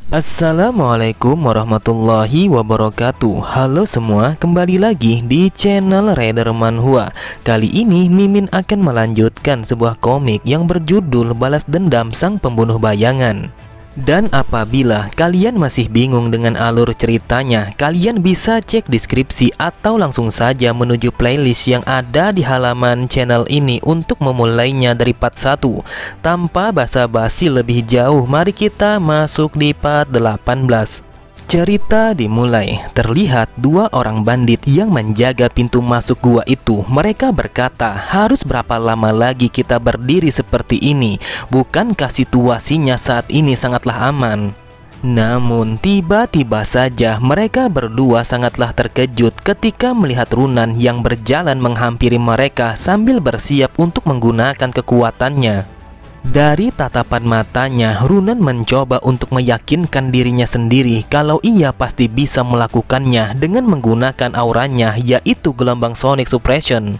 Assalamualaikum warahmatullahi wabarakatuh. Halo semua, kembali lagi di channel Raider Manhwa. Kali ini Mimin akan melanjutkan sebuah komik yang berjudul Balas Dendam Sang Pembunuh Bayangan. Dan apabila kalian masih bingung dengan alur ceritanya, kalian bisa cek deskripsi atau langsung saja menuju playlist yang ada di halaman channel ini untuk memulainya dari part 1. Tanpa basa-basi lebih jauh, mari kita masuk di part 18. Cerita dimulai. Terlihat dua orang bandit yang menjaga pintu masuk gua itu. Mereka berkata, harus berapa lama lagi kita berdiri seperti ini? Bukankah situasinya saat ini sangatlah aman? Namun tiba-tiba saja mereka berdua sangatlah terkejut ketika melihat Runan yang berjalan menghampiri mereka sambil bersiap untuk menggunakan kekuatannya. Dari tatapan matanya, Runan mencoba untuk meyakinkan dirinya sendiri kalau ia pasti bisa melakukannya dengan menggunakan auranya, yaitu gelombang Sonic Suppression.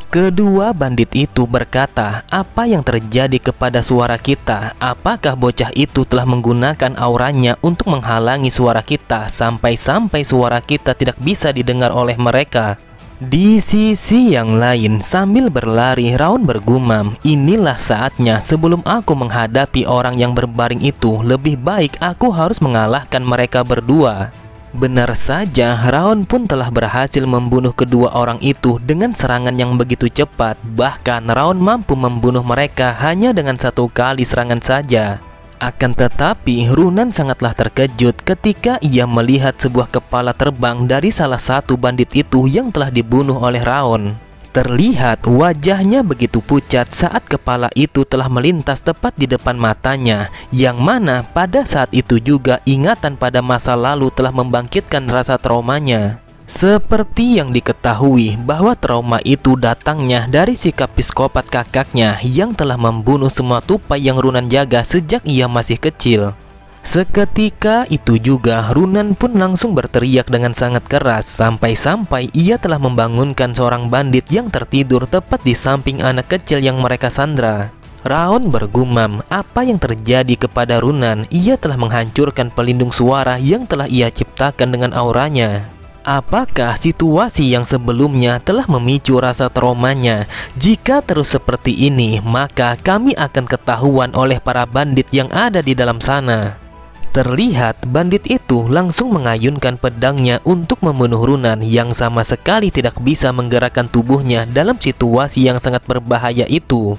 Kedua bandit itu berkata, apa yang terjadi kepada suara kita? Apakah bocah itu telah menggunakan auranya untuk menghalangi suara kita sampai-sampai suara kita tidak bisa didengar oleh mereka? Di sisi yang lain, sambil berlari, Raun bergumam, inilah saatnya sebelum aku menghadapi orang yang berbaring itu. Lebih baik aku harus mengalahkan mereka berdua. Benar saja, Raun pun telah berhasil membunuh kedua orang itu dengan serangan yang begitu cepat. Bahkan Raun mampu membunuh mereka hanya dengan satu kali serangan saja. Akan tetapi, Runan sangatlah terkejut ketika ia melihat sebuah kepala terbang dari salah satu bandit itu yang telah dibunuh oleh Raun. Terlihat wajahnya begitu pucat saat kepala itu telah melintas tepat di depan matanya, yang mana pada saat itu juga ingatan pada masa lalu telah membangkitkan rasa traumanya. Seperti yang diketahui bahwa trauma itu datangnya dari sikap psikopat kakaknya yang telah membunuh semua tupai yang Runan jaga sejak ia masih kecil. Seketika itu juga Runan pun langsung berteriak dengan sangat keras sampai-sampai ia telah membangunkan seorang bandit yang tertidur tepat di samping anak kecil yang mereka sandra. Raun bergumam, apa yang terjadi kepada Runan? Ia telah menghancurkan pelindung suara yang telah ia ciptakan dengan auranya. Apakah situasi yang sebelumnya telah memicu rasa traumanya? Jika terus seperti ini, maka kami akan ketahuan oleh para bandit yang ada di dalam sana. Terlihat bandit itu langsung mengayunkan pedangnya untuk membunuh Runan yang sama sekali tidak bisa menggerakkan tubuhnya dalam situasi yang sangat berbahaya itu.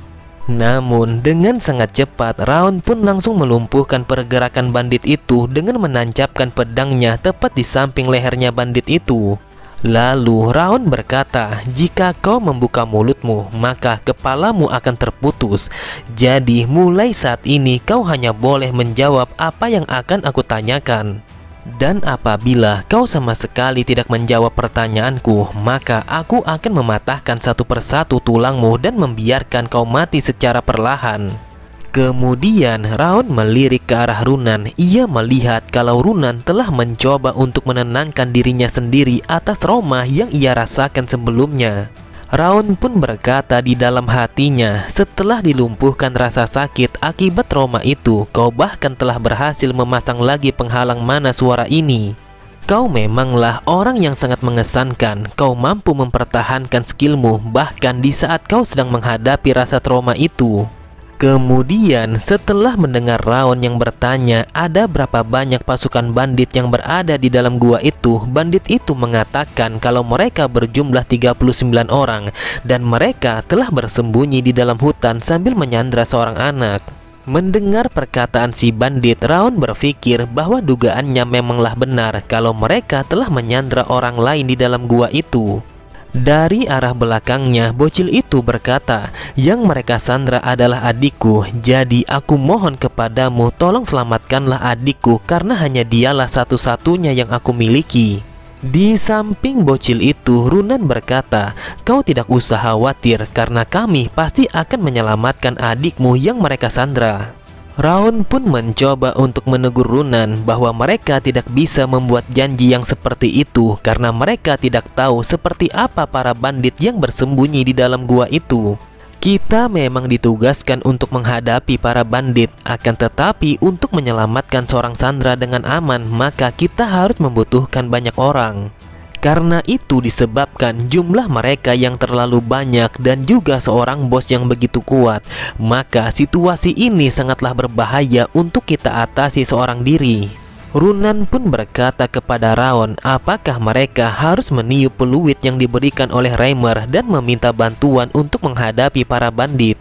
Namun dengan sangat cepat, Raun pun langsung melumpuhkan pergerakan bandit itu dengan menancapkan pedangnya tepat di samping lehernya bandit itu. Lalu Raun berkata, jika kau membuka mulutmu, maka kepalamu akan terputus. Jadi mulai saat ini kau hanya boleh menjawab apa yang akan aku tanyakan. Dan apabila kau sama sekali tidak menjawab pertanyaanku, maka aku akan mematahkan satu persatu tulangmu dan membiarkan kau mati secara perlahan. Kemudian Raun melirik ke arah Runan. Ia melihat kalau Runan telah mencoba untuk menenangkan dirinya sendiri atas trauma yang ia rasakan sebelumnya. Raun pun berkata di dalam hatinya, setelah dilumpuhkan rasa sakit akibat trauma itu, kau bahkan telah berhasil memasang lagi penghalang mana suara ini. Kau memanglah orang yang sangat mengesankan. Kau mampu mempertahankan skillmu bahkan di saat kau sedang menghadapi rasa trauma itu. Kemudian setelah mendengar Raun yang bertanya ada berapa banyak pasukan bandit yang berada di dalam gua itu, bandit itu mengatakan kalau mereka berjumlah 39 orang dan mereka telah bersembunyi di dalam hutan sambil menyandra seorang anak. Mendengar perkataan si bandit, Raun berpikir bahwa dugaannya memanglah benar kalau mereka telah menyandra orang lain di dalam gua itu. Dari arah belakangnya, bocil itu berkata, yang mereka sandra adalah adikku, jadi aku mohon kepadamu tolong selamatkanlah adikku karena hanya dialah satu-satunya yang aku miliki. Di samping bocil itu, Runan berkata, kau tidak usah khawatir karena kami pasti akan menyelamatkan adikmu yang mereka sandra. Raun pun mencoba untuk menegur Runan bahwa mereka tidak bisa membuat janji yang seperti itu karena mereka tidak tahu seperti apa para bandit yang bersembunyi di dalam gua itu. Kita memang ditugaskan untuk menghadapi para bandit, akan tetapi untuk menyelamatkan seorang sandera dengan aman, maka kita harus membutuhkan banyak orang. Karena itu disebabkan jumlah mereka yang terlalu banyak dan juga seorang bos yang begitu kuat, maka situasi ini sangatlah berbahaya untuk kita atasi seorang diri. Runan pun berkata kepada Raon, apakah mereka harus meniup peluit yang diberikan oleh Reimer dan meminta bantuan untuk menghadapi para bandit.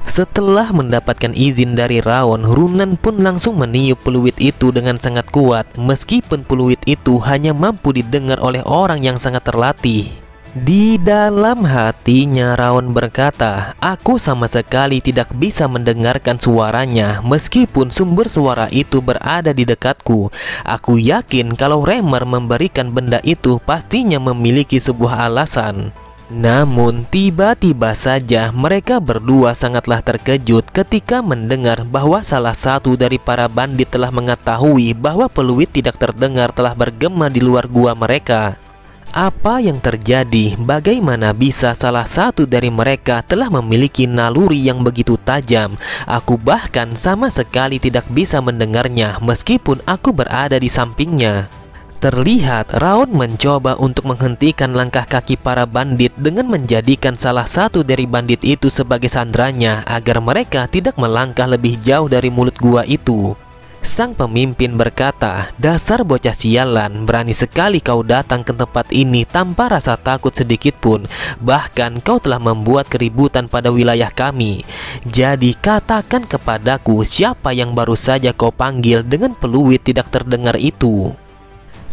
Setelah mendapatkan izin dari Raon, Runan pun langsung meniup peluit itu dengan sangat kuat, meskipun peluit itu hanya mampu didengar oleh orang yang sangat terlatih. Di dalam hatinya Raon berkata, aku sama sekali tidak bisa mendengarkan suaranya meskipun sumber suara itu berada di dekatku. Aku yakin kalau Reimer memberikan benda itu pastinya memiliki sebuah alasan. Namun tiba-tiba saja mereka berdua sangatlah terkejut ketika mendengar bahwa salah satu dari para bandit telah mengetahui bahwa peluit tidak terdengar telah bergema di luar gua mereka. Apa yang terjadi? Bagaimana bisa salah satu dari mereka telah memiliki naluri yang begitu tajam? Aku bahkan sama sekali tidak bisa mendengarnya meskipun aku berada di sampingnya. Terlihat Raon mencoba untuk menghentikan langkah kaki para bandit dengan menjadikan salah satu dari bandit itu sebagai sandranya agar mereka tidak melangkah lebih jauh dari mulut gua itu. Sang pemimpin berkata, dasar bocah sialan, berani sekali kau datang ke tempat ini tanpa rasa takut sedikit pun. Bahkan kau telah membuat keributan pada wilayah kami. Jadi katakan kepadaku siapa yang baru saja kau panggil dengan peluit tidak terdengar itu.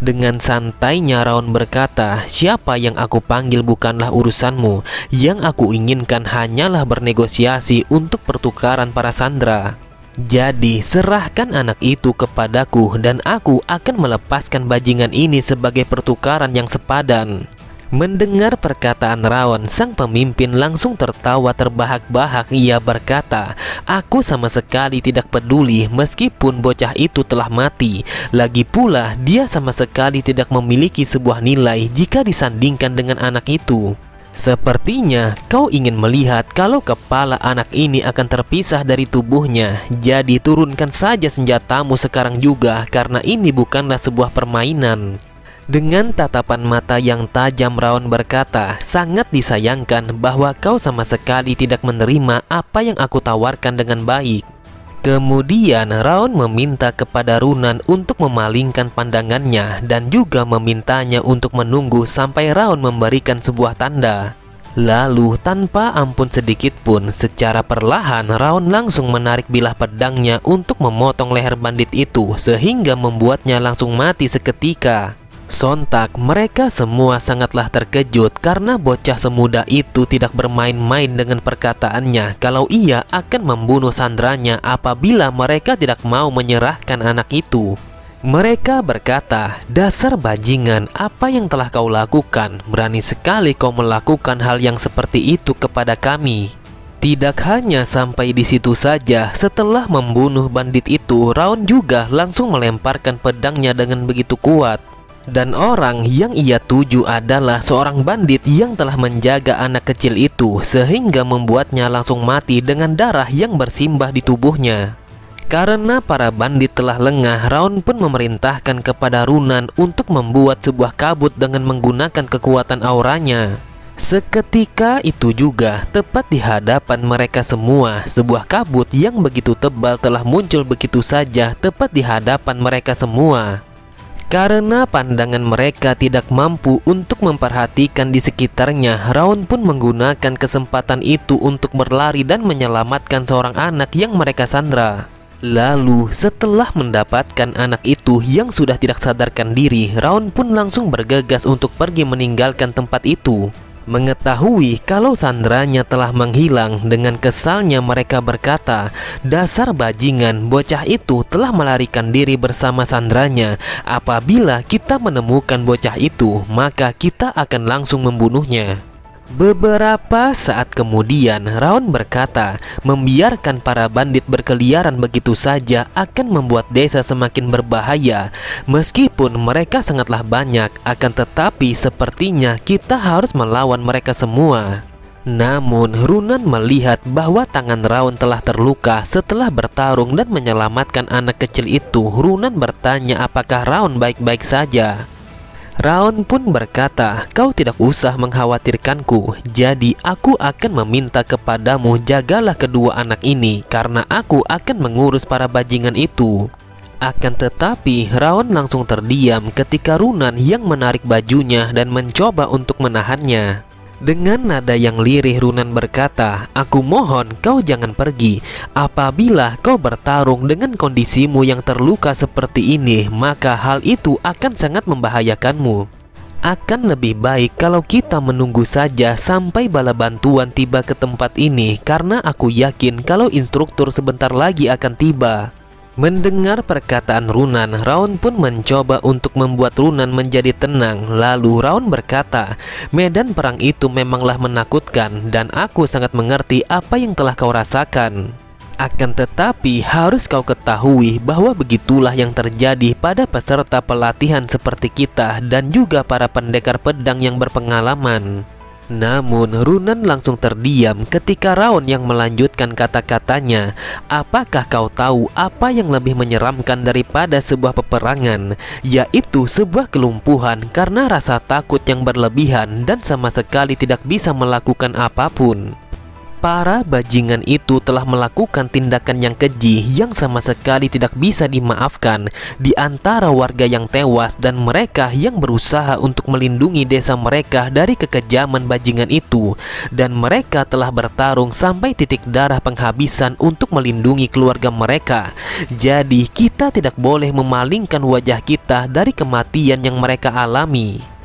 Dengan santainya Raon berkata, siapa yang aku panggil bukanlah urusanmu. Yang aku inginkan hanyalah bernegosiasi untuk pertukaran para sandera. Jadi serahkan anak itu kepadaku dan aku akan melepaskan bajingan ini sebagai pertukaran yang sepadan. Mendengar perkataan Raon, sang pemimpin langsung tertawa terbahak-bahak. Ia berkata, aku sama sekali tidak peduli meskipun bocah itu telah mati. Lagi pula dia sama sekali tidak memiliki sebuah nilai jika disandingkan dengan anak itu. Sepertinya kau ingin melihat kalau kepala anak ini akan terpisah dari tubuhnya. Jadi turunkan saja senjatamu sekarang juga, karena ini bukanlah sebuah permainan. Dengan tatapan mata yang tajam Raon berkata, sangat disayangkan bahwa kau sama sekali tidak menerima apa yang aku tawarkan dengan baik. Kemudian Raon meminta kepada Runan untuk memalingkan pandangannya dan juga memintanya untuk menunggu sampai Raon memberikan sebuah tanda. Lalu tanpa ampun sedikit pun, secara perlahan Raon langsung menarik bilah pedangnya untuk memotong leher bandit itu sehingga membuatnya langsung mati seketika. Sontak mereka semua sangatlah terkejut karena bocah semuda itu tidak bermain-main dengan perkataannya kalau ia akan membunuh sandranya apabila mereka tidak mau menyerahkan anak itu. Mereka berkata, dasar bajingan, apa yang telah kau lakukan? Berani sekali kau melakukan hal yang seperti itu kepada kami. Tidak hanya sampai di situ saja, setelah membunuh bandit itu, Raon juga langsung melemparkan pedangnya dengan begitu kuat. Dan orang yang ia tuju adalah seorang bandit yang telah menjaga anak kecil itu, sehingga membuatnya langsung mati dengan darah yang bersimbah di tubuhnya. Karena para bandit telah lengah, Raon pun memerintahkan kepada Runan untuk membuat sebuah kabut dengan menggunakan kekuatan auranya. Seketika itu juga, tepat di hadapan mereka semua, sebuah kabut yang begitu tebal telah muncul begitu saja tepat di hadapan mereka semua. Karena pandangan mereka tidak mampu untuk memperhatikan di sekitarnya, Raon pun menggunakan kesempatan itu untuk berlari dan menyelamatkan seorang anak yang mereka sandra. Lalu setelah mendapatkan anak itu yang sudah tidak sadarkan diri, Raon pun langsung bergegas untuk pergi meninggalkan tempat itu. Mengetahui kalau sandranya telah menghilang, dengan kesalnya mereka berkata, dasar bajingan, bocah itu telah melarikan diri bersama sandranya. Apabila kita menemukan bocah itu, maka kita akan langsung membunuhnya. Beberapa saat kemudian, Raon berkata, membiarkan para bandit berkeliaran begitu saja akan membuat desa semakin berbahaya. Meskipun mereka sangatlah banyak, akan tetapi sepertinya kita harus melawan mereka semua. Namun Runan melihat bahwa tangan Raon telah terluka setelah bertarung dan menyelamatkan anak kecil itu. Runan bertanya apakah Raon baik-baik saja. Raon pun berkata, "Kau tidak usah mengkhawatirkanku. Jadi aku akan meminta kepadamu jagalah kedua anak ini, karena aku akan mengurus para bajingan itu." Akan tetapi Raon langsung terdiam ketika Runan yang menarik bajunya dan mencoba untuk menahannya. Dengan nada yang lirih Runan berkata, "Aku mohon kau jangan pergi. Apabila kau bertarung dengan kondisimu yang terluka seperti ini, maka hal itu akan sangat membahayakanmu. Akan lebih baik kalau kita menunggu saja sampai bala bantuan tiba ke tempat ini, karena aku yakin kalau instruktur sebentar lagi akan tiba." Mendengar perkataan Runan, Raon pun mencoba untuk membuat Runan menjadi tenang. Lalu Raon berkata, "Medan perang itu memanglah menakutkan, dan aku sangat mengerti apa yang telah kau rasakan. Akan tetapi harus kau ketahui bahwa begitulah yang terjadi pada peserta pelatihan seperti kita dan juga para pendekar pedang yang berpengalaman." Namun Runan langsung terdiam ketika Raon yang melanjutkan kata-katanya, "Apakah kau tahu apa yang lebih menyeramkan daripada sebuah peperangan? Yaitu sebuah kelumpuhan karena rasa takut yang berlebihan dan sama sekali tidak bisa melakukan apapun." Para bajingan itu telah melakukan tindakan yang keji yang sama sekali tidak bisa dimaafkan di antara warga yang tewas dan mereka yang berusaha untuk melindungi desa mereka dari kekejaman bajingan itu, dan mereka telah bertarung sampai titik darah penghabisan untuk melindungi keluarga mereka. Jadi kita tidak boleh memalingkan wajah kita dari kematian yang mereka alami.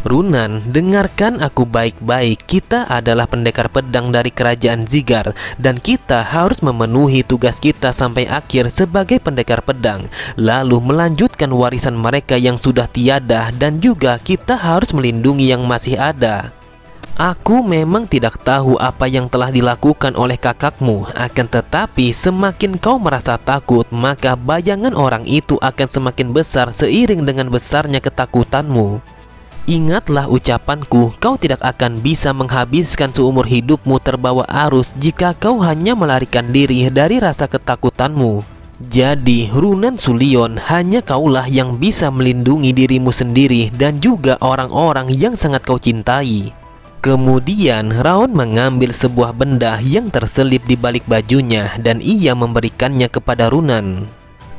"Runan, dengarkan aku baik-baik. Kita adalah pendekar pedang dari kerajaan Zigar, dan kita harus memenuhi tugas kita sampai akhir sebagai pendekar pedang, lalu melanjutkan warisan mereka yang sudah tiada, dan juga kita harus melindungi yang masih ada. Aku memang tidak tahu apa yang telah dilakukan oleh kakakmu, akan tetapi semakin kau merasa takut, maka bayangan orang itu akan semakin besar seiring dengan besarnya ketakutanmu. Ingatlah ucapanku, kau tidak akan bisa menghabiskan seumur hidupmu terbawa arus jika kau hanya melarikan diri dari rasa ketakutanmu. Jadi Runan Sullion, hanya kaulah yang bisa melindungi dirimu sendiri dan juga orang-orang yang sangat kau cintai." Kemudian Raon mengambil sebuah benda yang terselip di balik bajunya dan ia memberikannya kepada Runan.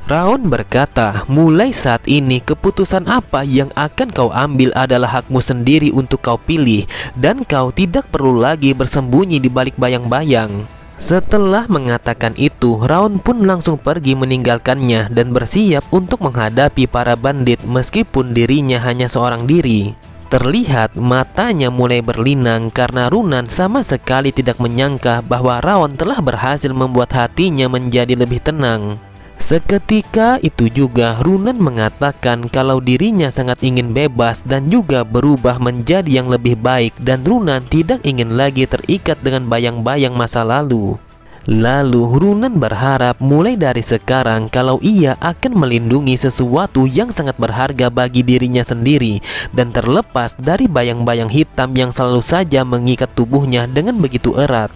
Raon berkata, "Mulai saat ini keputusan apa yang akan kau ambil adalah hakmu sendiri untuk kau pilih, dan kau tidak perlu lagi bersembunyi di balik bayang-bayang." Setelah mengatakan itu, Raon pun langsung pergi meninggalkannya dan bersiap untuk menghadapi para bandit meskipun dirinya hanya seorang diri. Terlihat matanya mulai berlinang karena Runan sama sekali tidak menyangka bahwa Raon telah berhasil membuat hatinya menjadi lebih tenang. Seketika itu juga Runan mengatakan kalau dirinya sangat ingin bebas dan juga berubah menjadi yang lebih baik, dan Runan tidak ingin lagi terikat dengan bayang-bayang masa lalu. Lalu Runan berharap mulai dari sekarang kalau ia akan melindungi sesuatu yang sangat berharga bagi dirinya sendiri dan terlepas dari bayang-bayang hitam yang selalu saja mengikat tubuhnya dengan begitu erat.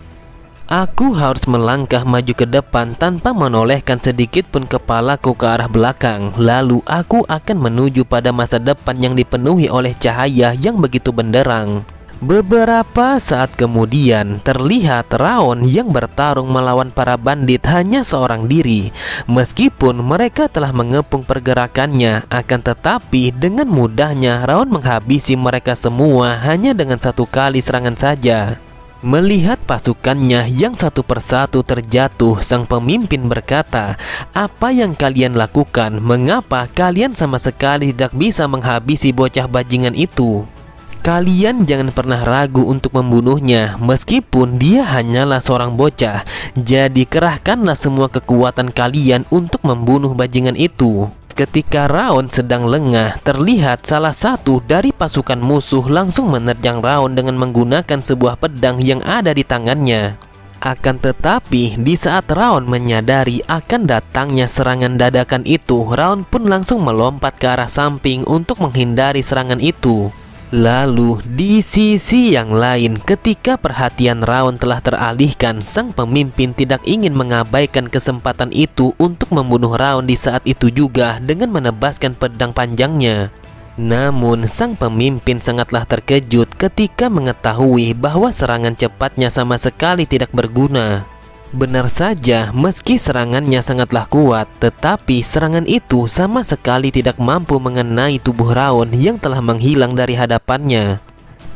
"Aku harus melangkah maju ke depan tanpa menolehkan sedikit pun kepalaku ke arah belakang. Lalu aku akan menuju pada masa depan yang dipenuhi oleh cahaya yang begitu benderang." Beberapa saat kemudian terlihat Raon yang bertarung melawan para bandit hanya seorang diri. Meskipun mereka telah mengepung pergerakannya, akan tetapi dengan mudahnya Raon menghabisi mereka semua hanya dengan satu kali serangan saja. Melihat pasukannya yang satu persatu terjatuh, sang pemimpin berkata, "Apa yang kalian lakukan? Mengapa kalian sama sekali tidak bisa menghabisi bocah bajingan itu? Kalian jangan pernah ragu untuk membunuhnya, meskipun dia hanyalah seorang bocah. Jadi kerahkanlah semua kekuatan kalian untuk membunuh bajingan itu." Ketika Raon sedang lengah, terlihat salah satu dari pasukan musuh langsung menerjang Raon dengan menggunakan sebuah pedang yang ada di tangannya. Akan tetapi di saat Raon menyadari akan datangnya serangan dadakan itu, Raon pun langsung melompat ke arah samping untuk menghindari serangan itu. Lalu di sisi yang lain, ketika perhatian Raon telah teralihkan, sang pemimpin tidak ingin mengabaikan kesempatan itu untuk membunuh Raon di saat itu juga dengan menebaskan pedang panjangnya. Namun sang pemimpin sangatlah terkejut ketika mengetahui bahwa serangan cepatnya sama sekali tidak berguna. Benar saja, meski serangannya sangatlah kuat, tetapi serangan itu sama sekali tidak mampu mengenai tubuh Raon yang telah menghilang dari hadapannya.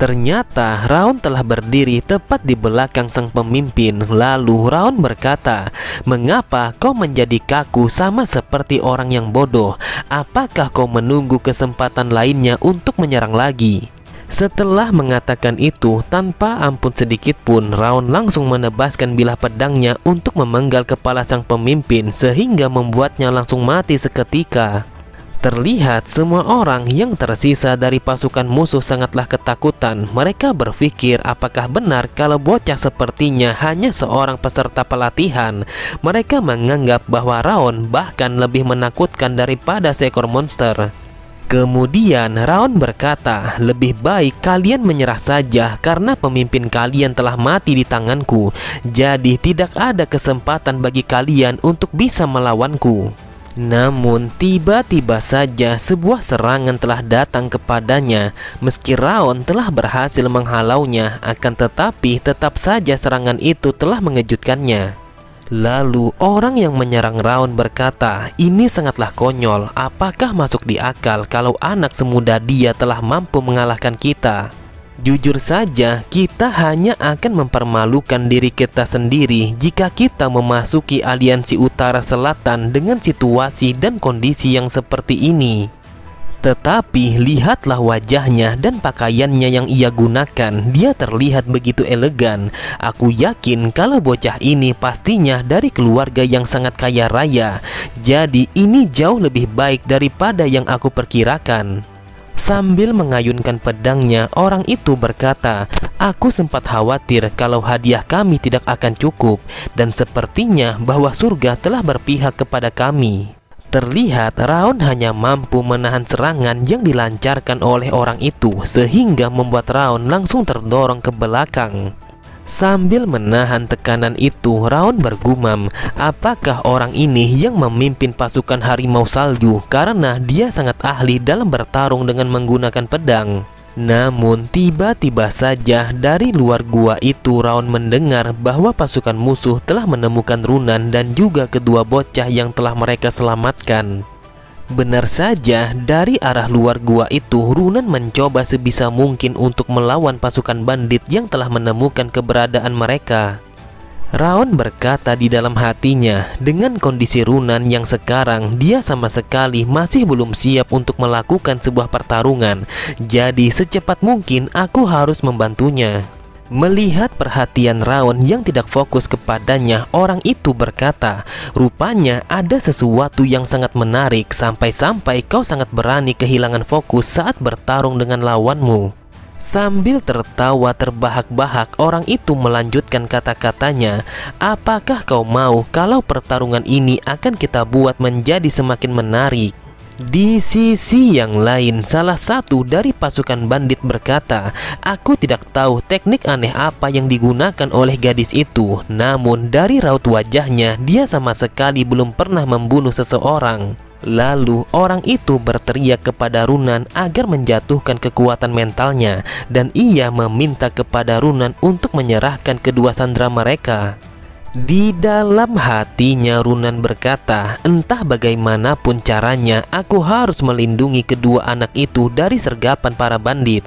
Ternyata Raon telah berdiri tepat di belakang sang pemimpin. Lalu Raon berkata, "Mengapa kau menjadi kaku sama seperti orang yang bodoh? Apakah kau menunggu kesempatan lainnya untuk menyerang lagi?" Setelah mengatakan itu, tanpa ampun sedikit pun, Raon langsung menebaskan bilah pedangnya untuk memenggal kepala sang pemimpin sehingga membuatnya langsung mati seketika. Terlihat semua orang yang tersisa dari pasukan musuh sangatlah ketakutan. Mereka berpikir apakah benar kalau bocah sepertinya hanya seorang peserta pelatihan. Mereka menganggap bahwa Raon bahkan lebih menakutkan daripada seekor monster. Kemudian Raon berkata, "Lebih baik kalian menyerah saja karena pemimpin kalian telah mati di tanganku. Jadi tidak ada kesempatan bagi kalian untuk bisa melawanku." Namun tiba-tiba saja sebuah serangan telah datang kepadanya. Meski Raon telah berhasil menghalaunya, akan tetapi tetap saja serangan itu telah mengejutkannya. Lalu orang yang menyerang Raon berkata, "Ini sangatlah konyol. Apakah masuk di akal kalau anak semuda dia telah mampu mengalahkan kita? Jujur saja, kita hanya akan mempermalukan diri kita sendiri jika kita memasuki aliansi utara selatan dengan situasi dan kondisi yang seperti ini." Tetapi lihatlah wajahnya dan pakaiannya yang ia gunakan. Dia terlihat begitu elegan. Aku yakin kalau bocah ini pastinya dari keluarga yang sangat kaya raya. Jadi ini jauh lebih baik daripada yang aku perkirakan. Sambil mengayunkan pedangnya, orang itu berkata, "Aku sempat khawatir kalau hadiah kami tidak akan cukup, dan sepertinya bahwa surga telah berpihak kepada kami." Terlihat Raon hanya mampu menahan serangan yang dilancarkan oleh orang itu, sehingga membuat Raon langsung terdorong ke belakang. Sambil menahan tekanan itu, Raon bergumam, apakah orang ini yang memimpin pasukan harimau salju karena dia sangat ahli dalam bertarung dengan menggunakan pedang. Namun tiba-tiba saja dari luar gua itu Raon mendengar bahwa pasukan musuh telah menemukan Runan dan juga kedua bocah yang telah mereka selamatkan. Benar saja, dari arah luar gua itu Runan mencoba sebisa mungkin untuk melawan pasukan bandit yang telah menemukan keberadaan mereka. Raon berkata di dalam hatinya, dengan kondisi Runan yang sekarang, dia sama sekali masih belum siap untuk melakukan sebuah pertarungan. Jadi secepat mungkin aku harus membantunya. Melihat perhatian Raon yang tidak fokus kepadanya, orang itu berkata, "Rupanya ada sesuatu yang sangat menarik, sampai-sampai kau sangat berani kehilangan fokus saat bertarung dengan lawanmu." Sambil tertawa terbahak-bahak, orang itu melanjutkan kata-katanya, "Apakah kau mau kalau pertarungan ini akan kita buat menjadi semakin menarik?" Di sisi yang lain, salah satu dari pasukan bandit berkata, "Aku tidak tahu teknik aneh apa yang digunakan oleh gadis itu, namun dari raut wajahnya, dia sama sekali belum pernah membunuh seseorang." Lalu orang itu berteriak kepada Runan agar menjatuhkan kekuatan mentalnya, dan ia meminta kepada Runan untuk menyerahkan kedua sandera mereka. Di dalam hatinya Runan berkata, "Entah bagaimanapun caranya, aku harus melindungi kedua anak itu dari sergapan para bandit.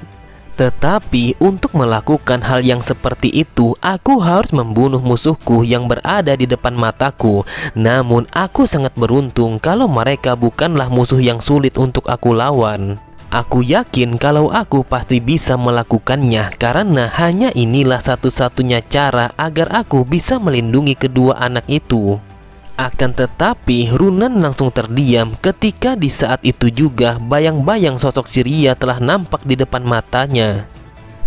Tetapi untuk melakukan hal yang seperti itu, aku harus membunuh musuhku yang berada di depan mataku. Namun aku sangat beruntung kalau mereka bukanlah musuh yang sulit untuk aku lawan. Aku yakin kalau aku pasti bisa melakukannya, karena hanya inilah satu-satunya cara agar aku bisa melindungi kedua anak itu." Akan tetapi Runan langsung terdiam ketika di saat itu juga bayang-bayang sosok Siria telah nampak di depan matanya.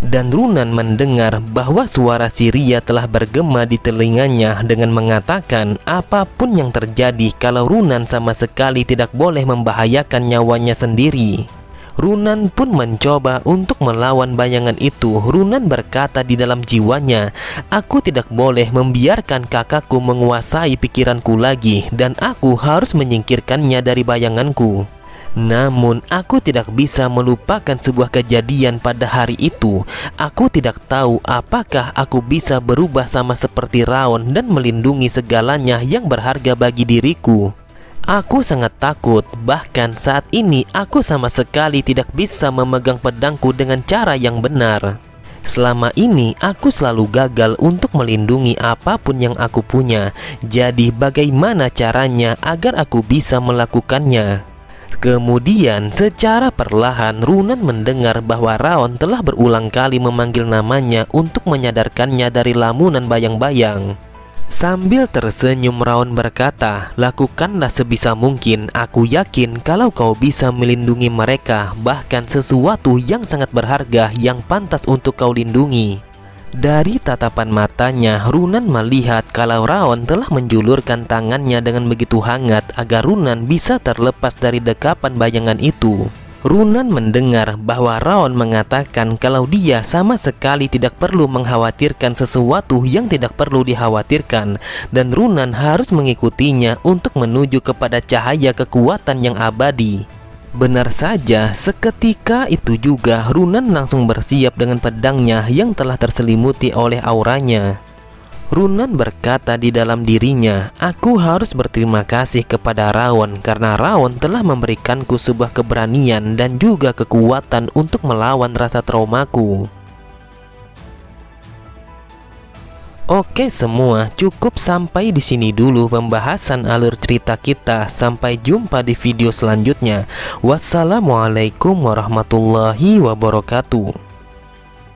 Dan Runan mendengar bahwa suara Siria telah bergema di telinganya dengan mengatakan apapun yang terjadi kalau Runan sama sekali tidak boleh membahayakan nyawanya sendiri. Runan pun mencoba untuk melawan bayangan itu. Runan berkata di dalam jiwanya, aku tidak boleh membiarkan kakakku menguasai pikiranku lagi, dan aku harus menyingkirkannya dari bayanganku. Namun aku tidak bisa melupakan sebuah kejadian pada hari itu. Aku tidak tahu apakah aku bisa berubah sama seperti Raon dan melindungi segalanya yang berharga bagi diriku. Aku sangat takut, bahkan saat ini aku sama sekali tidak bisa memegang pedangku dengan cara yang benar. Selama ini aku selalu gagal untuk melindungi apapun yang aku punya. Jadi bagaimana caranya agar aku bisa melakukannya? Kemudian secara perlahan Runan mendengar bahwa Raon telah berulang kali memanggil namanya untuk menyadarkannya dari lamunan bayang-bayang. Sambil tersenyum Raon berkata, lakukanlah sebisa mungkin, aku yakin kalau kau bisa melindungi mereka, bahkan sesuatu yang sangat berharga yang pantas untuk kau lindungi. Dari tatapan matanya, Runan melihat kalau Raon telah menjulurkan tangannya dengan begitu hangat agar Runan bisa terlepas dari dekapan bayangan itu. Runan mendengar bahwa Raon mengatakan kalau dia sama sekali tidak perlu mengkhawatirkan sesuatu yang tidak perlu dikhawatirkan, dan Runan harus mengikutinya untuk menuju kepada cahaya kekuatan yang abadi. Benar saja, seketika itu juga Runan langsung bersiap dengan pedangnya yang telah terselimuti oleh auranya. Runan berkata di dalam dirinya, aku harus berterima kasih kepada Raon karena Raon telah memberikanku sebuah keberanian dan juga kekuatan untuk melawan rasa traumaku. Oke semua, cukup sampai di sini dulu pembahasan alur cerita kita. Sampai jumpa di video selanjutnya. Wassalamualaikum warahmatullahi wabarakatuh.